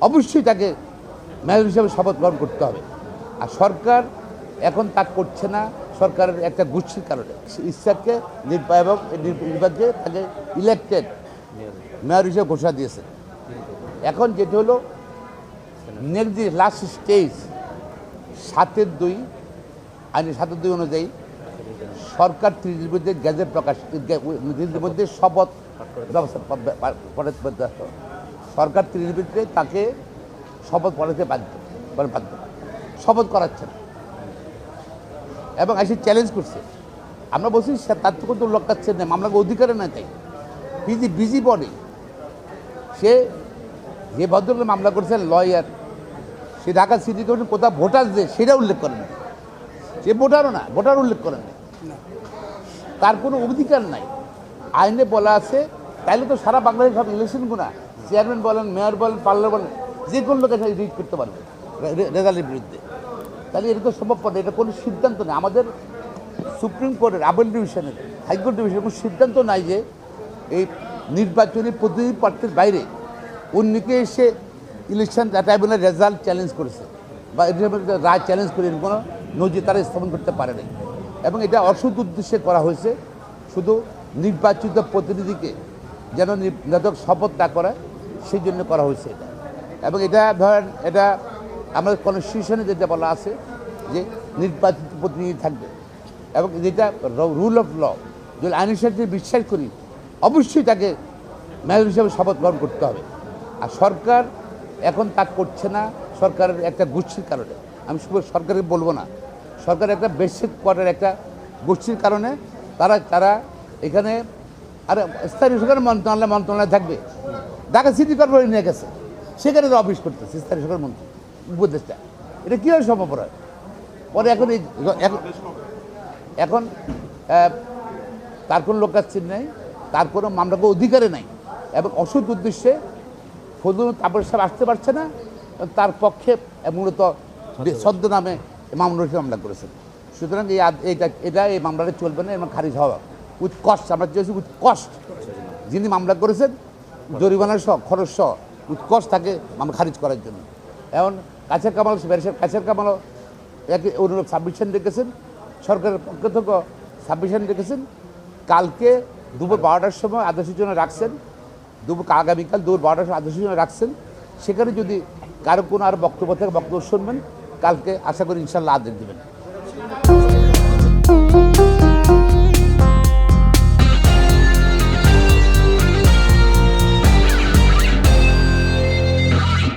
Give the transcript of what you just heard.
অবশ্যই তাকে মেয়র হিসেবে শপথ গ্রহণ করতে হবে। আর সরকার এখন তা করছে না, সরকারের একটা গোষ্ঠীর কারণে ইসহাককে এবং নির্বাচনে তাকে ইলেক্টেড মেয়র হিসেবে ঘোষণা দিয়েছে। এখন যেটি হলো নেক্সট লাস্ট স্টেজ 7-2 আইনের 7-2 অনুযায়ী সরকার 30 মধ্যে গেজেট প্রকাশ 30 মধ্যে শপথ সরকার 30 মধ্যে তাকে শপথ পড়াতে বাধ্য শপথ করাচ্ছে না এবং এসে চ্যালেঞ্জ করছে। আমরা বলছি তার তো কোনো লক্ষ্যাচ্ছে না, মামলাকে অধিকারে না তাই বিজি বডি। সে যে ভদ্রলোক মামলা করেছেন লয়ার, সে ঢাকা সিটি কর্পোরেশন কোথাও ভোটার যে সেটা উল্লেখ করেন না, সে ভোটারও না, ভোটার উল্লেখ করেন না, তার কোনো অধিকার নাই। আইনে বলা আছে, তাইলে তো সারা বাংলাদেশ সব ইলেকশনগুলো চেয়ারম্যান বলেন, মেয়র বলেন, পার্লার বলেন, যে কোনো লোক এখানে রিট করতে পারবে রেজাল্টের বিরুদ্ধে। তাহলে এটা তো সম্ভবপর না, এটা কোনো সিদ্ধান্ত নেই। আমাদের সুপ্রিম কোর্টের আপিল ডিভিশনের হাইকোর্ট ডিভিশনের কোনো সিদ্ধান্ত নাই যে এই নির্বাচনী প্রতিনিধি প্রার্থীর বাইরে অন্যকে এসে ইলেকশন ট্রাইব্যুনাল রেজাল্ট চ্যালেঞ্জ করেছে বা রায় চ্যালেঞ্জ করে কোনো নজির তারা স্থাপন করতে পারে নাই। এবং এটা অসৎ উদ্দেশ্যে করা হয়েছে, শুধু নির্বাচিত প্রতিনিধিকে যেন নির্বাচক শপথ না করায় সেই জন্য করা হয়েছে এটা। এবং এটা ধরেন এটা আমাদের কনস্টিটিউশনে যেটা বলা আছে যে নির্বাচিত প্রতিনিধি থাকবে এবং যেটা রুল অফ ল, যদি আইনের সাথে বিশ্বাস করি অবশ্যই তাকে মেয়র হিসেবে শপথ গ্রহণ করতে হবে। আর সরকার এখন তা করছে না, সরকারের একটা গোষ্ঠীর কারণে। আমি শুধু সরকারকে বলবো না, সরকারের একটা বেসিক কোয়ার্টার একটা গোষ্ঠীর কারণে তারা এখানে আর স্থানীয় সরকার মন্ত্রণালয় থাকবে। ঢাকা সিটি কর্পোরেশন নিয়ে গেছে, সেখানে তো অফিস করতেছে স্থানীয় সরকার মন্ত্রী উপদেষ্টা। এটা কীভাবে সম্ভব হয়? পরে এখন তার কোনো লোকাচ্ছিন নেই, তার কোনো মামলাকে অধিকারে নাই এবং অসৎ উদ্দেশ্যে ফজলুল তাপস সাহেব আসতে পারছে না, তার পক্ষে মূলত সদ্য নামে মামলা করেছেন। সুতরাং এই মামলাটা চলবে না এবং খারিজ হওয়া উইথ কস্ট। আমরা চেয়েছি উইথ কস্ট, যিনি মামলা করেছেন জরিমানার সহ খরচ সহ উইথ কস্ট তাকে মামলা খারিজ করার জন্য। এখন কাছের কামালও অনুরূপ সাবমিশন রেখেছেন, সরকারের পক্ষ থেকে সাবমিশন রেখেছেন। কালকে দুপুর 12টার সময় আদেশ সূচনা রাখছেন, আগামীকাল দুপুর 12টার সময় আদেশ সূচনা রাখছেন। সেখানে যদি কারো কোনো আর বক্তব্য থাকে বক্তব্য শুনবেন, কালকে আশা করি ইনশাল্লাহ আদেশ দেবেন।